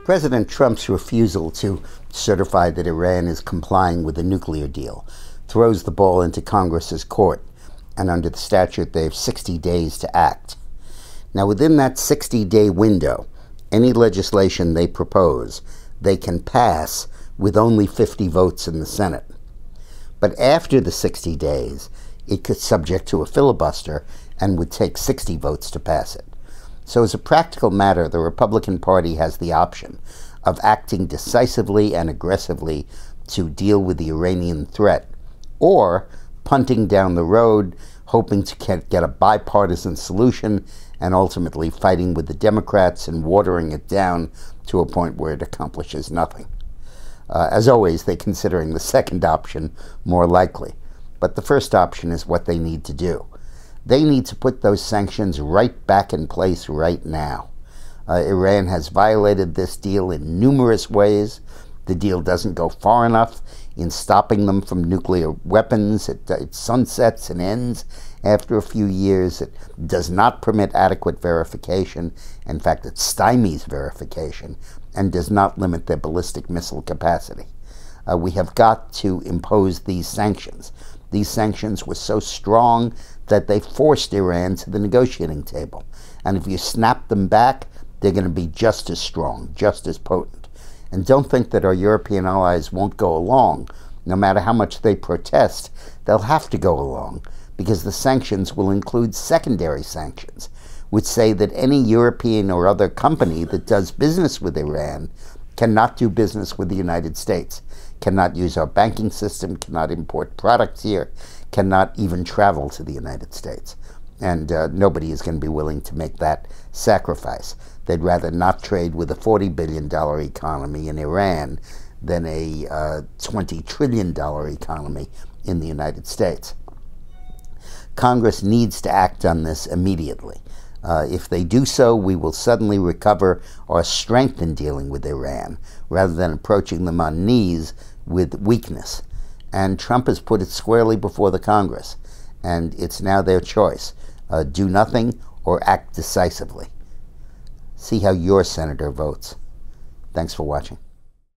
President Trump's refusal to certify that Iran is complying with the nuclear deal throws the ball into Congress's court, and under the statute they have 60 days to act. Now, within that 60-day window, any legislation they propose, they can pass with only 50 votes in the Senate. But after the 60 days, it could subject to a filibuster and would take 60 votes to pass it. So as a practical matter, the Republican Party has the option of acting decisively and aggressively to deal with the Iranian threat, or punting down the road, hoping to get a bipartisan solution, and ultimately fighting with the Democrats and watering it down to a point where it accomplishes nothing. As always, they're considering the second option more likely. But the first option is what they need to do. They need to put those sanctions right back in place right now. Iran has violated this deal in numerous ways. The deal doesn't go far enough in stopping them from nuclear weapons. It sunsets and ends after a few years. It does not permit adequate verification. In fact, it stymies verification and does not limit their ballistic missile capacity. We have got to impose these sanctions. These sanctions were so strong that they forced Iran to the negotiating table. And if you snap them back, they're going to be just as strong, just as potent. And don't think that our European allies won't go along. No matter how much they protest, they'll have to go along, because the sanctions will include secondary sanctions, which say that any European or other company that does business with Iran cannot do business with the United States, cannot use our banking system, cannot import products here, cannot even travel to the United States. And nobody is going to be willing to make that sacrifice. They'd rather not trade with a $40 billion economy in Iran than a $20 trillion economy in the United States. Congress needs to act on this immediately. If they do so, we will suddenly recover our strength in dealing with Iran, rather than approaching them on knees with weakness. And Trump has put it squarely before the Congress, and it's now their choice. Do nothing or act decisively. See how your senator votes. Thanks for watching.